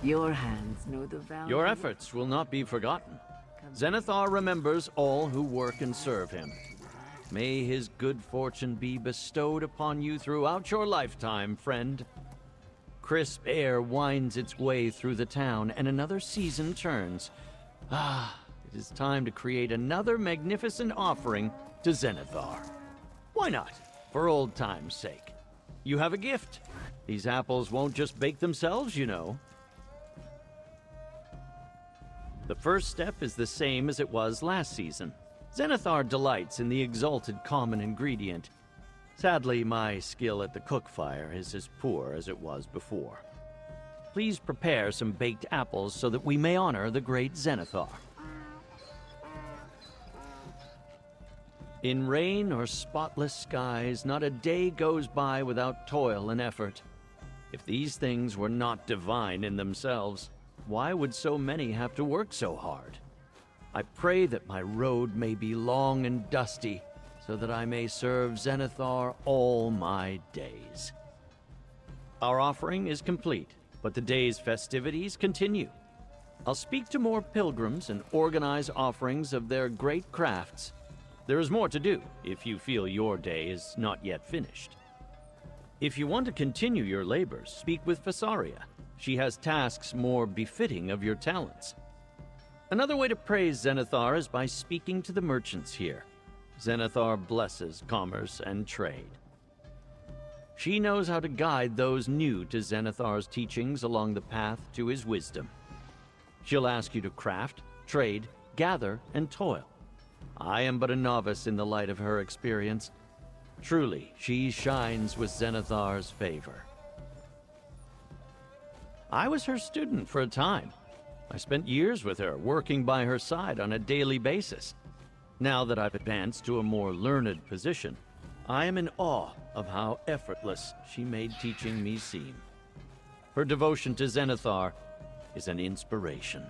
Your hands know the value. Your efforts will not be forgotten. Zenithar remembers all who work and serve him. May his good fortune be bestowed upon you throughout your lifetime, friend. Crisp air winds its way through the town, and another season turns. It is time to create another magnificent offering to Zenithar. Why not, for old time's sake? You have a gift. These apples won't just bake themselves, you know. The first step is the same as it was last season. Zenithar delights in the exalted common ingredient. Sadly, my skill at the cookfire is as poor as it was before. Please prepare some baked apples so that we may honor the great Zenithar. In rain or spotless skies, not a day goes by without toil and effort. If these things were not divine in themselves, why would so many have to work so hard? I pray that my road may be long and dusty, so that I may serve Zenithar all my days. Our offering is complete, but the day's festivities continue. I'll speak to more pilgrims and organize offerings of their great crafts. There is more to do if you feel your day is not yet finished. If you want to continue your labors, speak with Fasaria. She has tasks more befitting of your talents. Another way to praise Zenithar is by speaking to the merchants here. Zenithar blesses commerce and trade. She knows how to guide those new to Zenithar's teachings along the path to his wisdom. She'll ask you to craft, trade, gather, and toil. I am but a novice in the light of her experience. Truly, she shines with Zenithar's favor. I was her student for a time. I spent years with her, working by her side on a daily basis. Now that I've advanced to a more learned position, I am in awe of how effortless she made teaching me seem. Her devotion to Zenithar is an inspiration.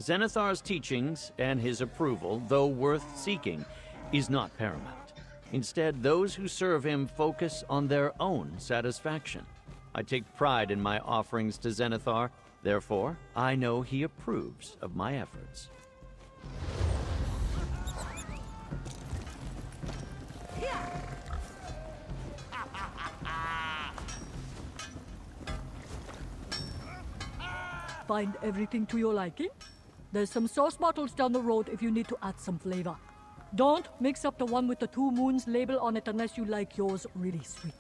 Zenithar's teachings and his approval, though worth seeking, is not paramount. Instead, those who serve him focus on their own satisfaction. I take pride in my offerings to Zenithar. Therefore, I know he approves of my efforts. Find everything to your liking? There's some sauce bottles down the road if you need to add some flavor. Don't mix up the one with the 2 moons label on it unless you like yours really sweet.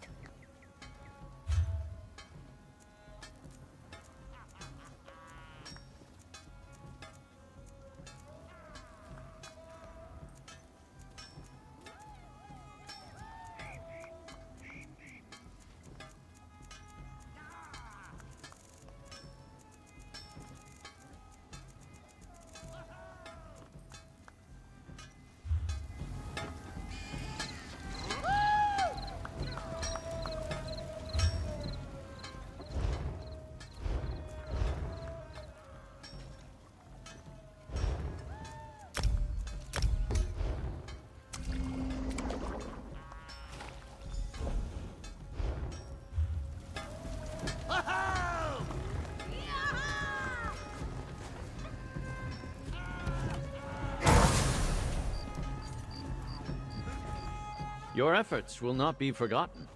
Your efforts will not be forgotten.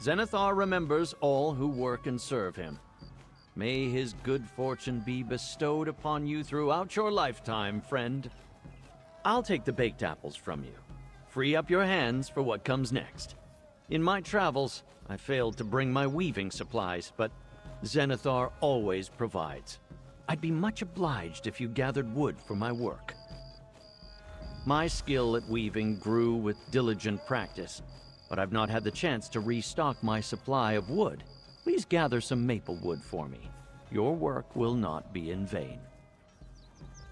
Zenithar remembers all who work and serve him. May his good fortune be bestowed upon you throughout your lifetime, friend. I'll take the baked apples from you. Free up your hands for what comes next. In my travels, I failed to bring my weaving supplies, but Zenithar always provides. I'd be much obliged if you gathered wood for my work. My skill at weaving grew with diligent practice, but I've not had the chance to restock my supply of wood. Please gather some maple wood for me. Your work will not be in vain.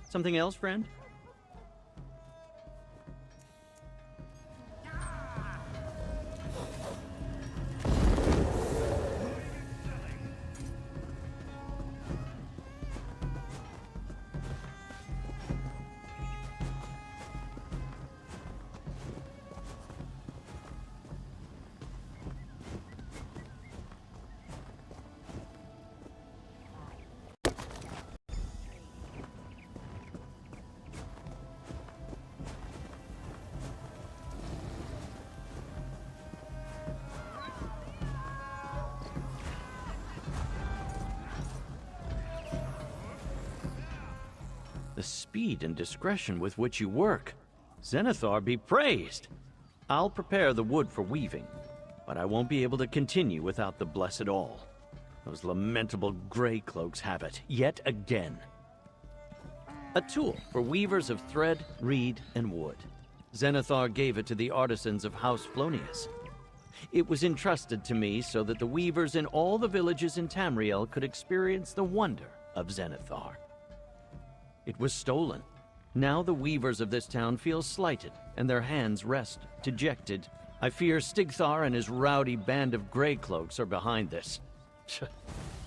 Something else, friend? The speed and discretion with which you work. Zenithar be praised! I'll prepare the wood for weaving, but I won't be able to continue without the blessed all. Those lamentable gray cloaks have it, yet again. A tool for weavers of thread, reed, and wood. Zenithar gave it to the artisans of House Flonius. It was entrusted to me so that the weavers in all the villages in Tamriel could experience the wonder of Zenithar. It was stolen. Now the weavers of this town feel slighted, and their hands rest dejected. I fear Stigthar and his rowdy band of Greycloaks are behind this.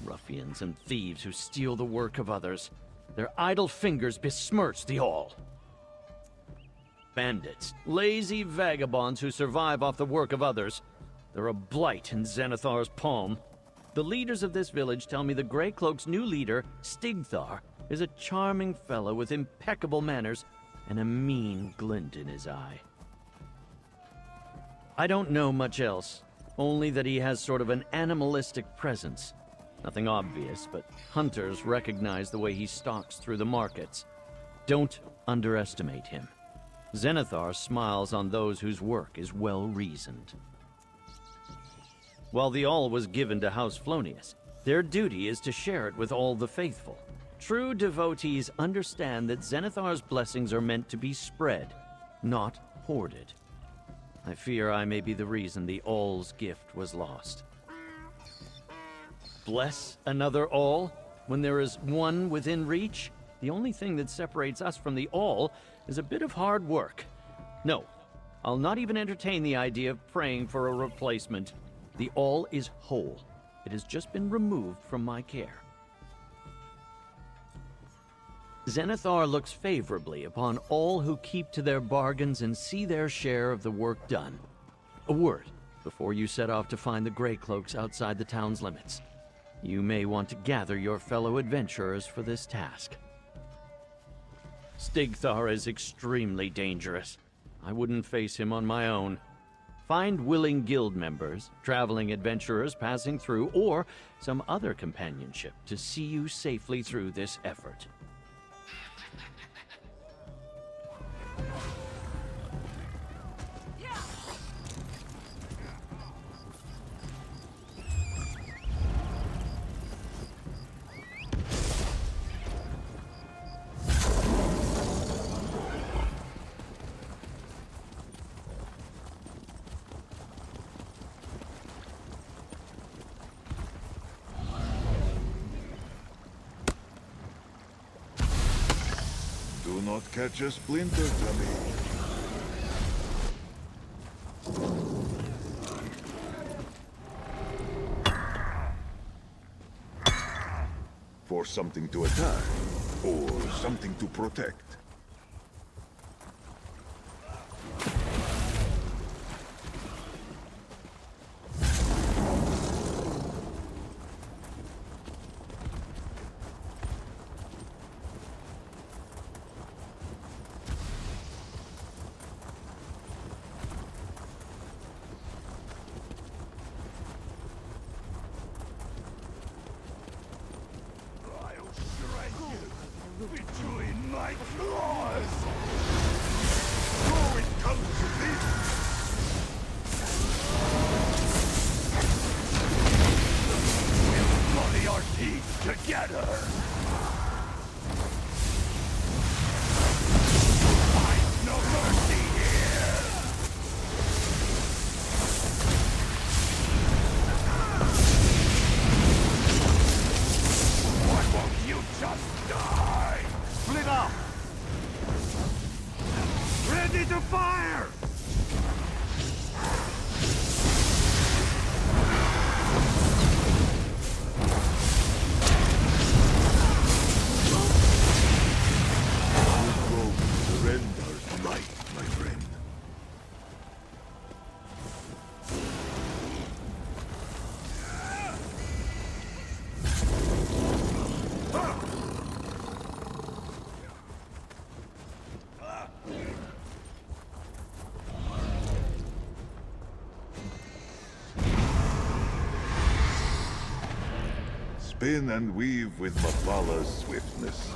Ruffians and thieves who steal the work of others. Their idle fingers besmirch the all. Bandits, lazy vagabonds who survive off the work of others. They're a blight in Zenithar's palm. The leaders of this village tell me the Greycloak's new leader, Stigthar, is a charming fellow with impeccable manners and a mean glint in his eye. I don't know much else, only that he has sort of an animalistic presence. Nothing obvious, but hunters recognize the way he stalks through the markets. Don't underestimate him. Zenithar smiles on those whose work is well-reasoned. While the all was given to House Flonius, their duty is to share it with all the faithful. True devotees understand that Zenithar's blessings are meant to be spread, not hoarded. I fear I may be the reason the all's gift was lost. Bless another all when there is one within reach? The only thing that separates us from the all is a bit of hard work. No, I'll not even entertain the idea of praying for a replacement. The all is whole. It has just been removed from my care. Zenithar looks favorably upon all who keep to their bargains and see their share of the work done. A word before you set off to find the Greycloaks outside the town's limits. You may want to gather your fellow adventurers for this task. Stigthar is extremely dangerous. I wouldn't face him on my own. Find willing guild members, traveling adventurers passing through, or some other companionship to see you safely through this effort. Do not catch a splinter, Tommy. For something to attack, or something to protect. Between my claws! So it comes to this! We'll bloody our teeth together! Find no mercy here! Why won't you just die? Split up! Ready to fire! Surrender's light, my friend. Spin and weave with Mafala's swiftness.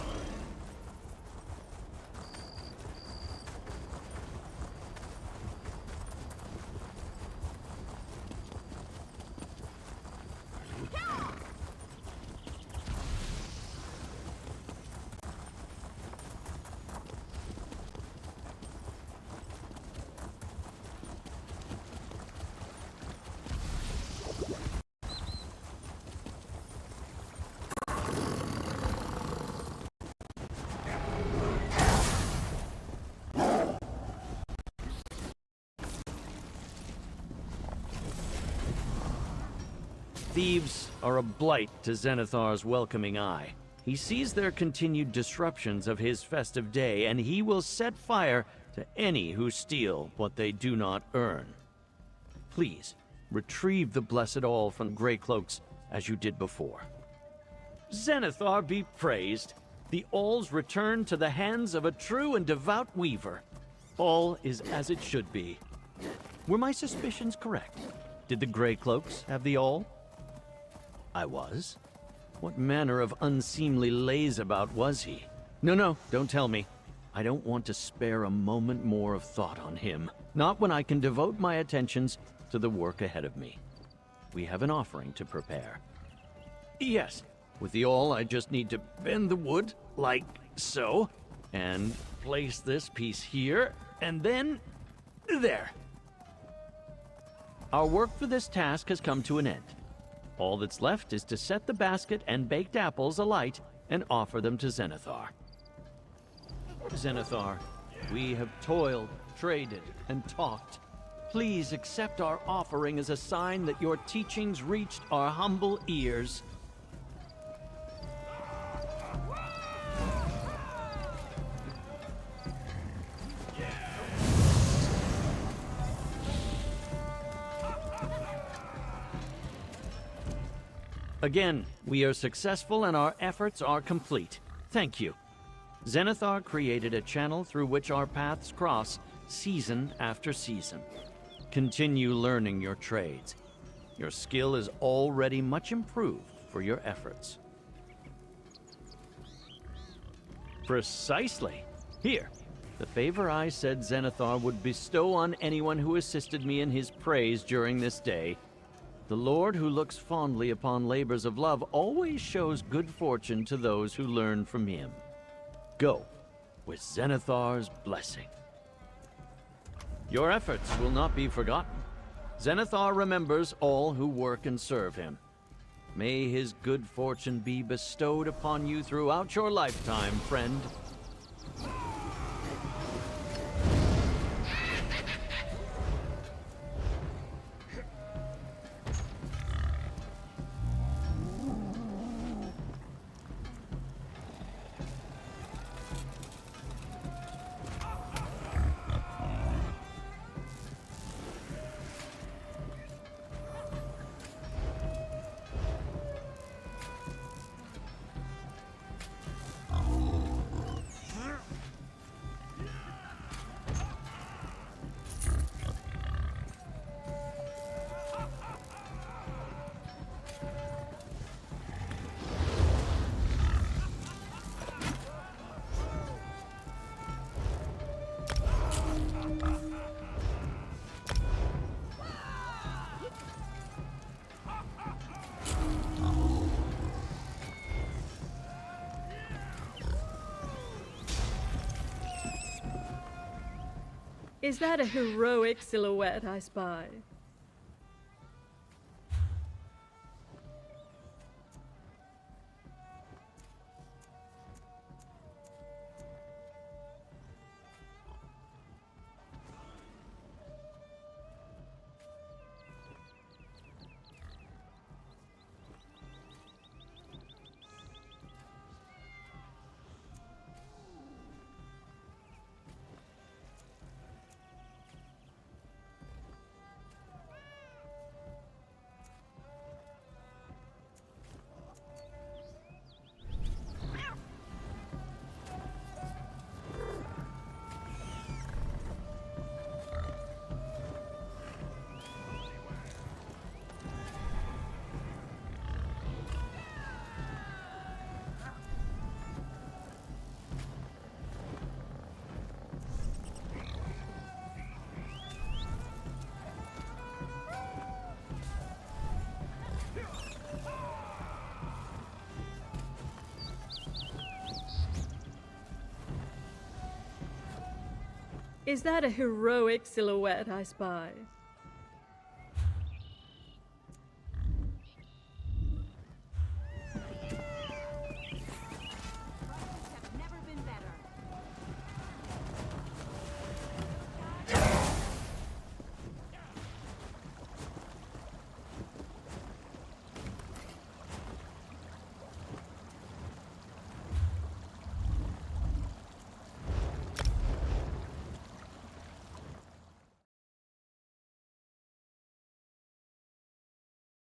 thieves are a blight to Zenithar's welcoming eye. He sees their continued disruptions of his festive day, and he will set fire to any who steal what they do not earn. Please, retrieve the blessed all from Greycloaks as you did before. Zenithar be praised. The all's returned to the hands of a true and devout weaver. All is as it should be. Were my suspicions correct? Did the Greycloaks have the all? I was? What manner of unseemly lazeabout was he? No, don't tell me. I don't want to spare a moment more of thought on him. Not when I can devote my attentions to the work ahead of me. We have an offering to prepare. Yes, with the awl I just need to bend the wood, like so, and place this piece here, and then there. Our work for this task has come to an end. All that's left is to set the basket and baked apples alight and offer them to Zenithar. Zenithar, we have toiled, traded, and talked. Please accept our offering as a sign that your teachings reached our humble ears. Again, we are successful and our efforts are complete. Thank you. Zenithar created a channel through which our paths cross season after season. Continue learning your trades. Your skill is already much improved for your efforts. Precisely. Here, the favor I said Zenithar would bestow on anyone who assisted me in his praise during this day. The Lord who looks fondly upon labors of love always shows good fortune to those who learn from him. Go, with Zenithar's blessing. Your efforts will not be forgotten. Zenithar remembers all who work and serve him. May his good fortune be bestowed upon you throughout your lifetime, friend. Is that a heroic silhouette I spy? Is that a heroic silhouette I spy?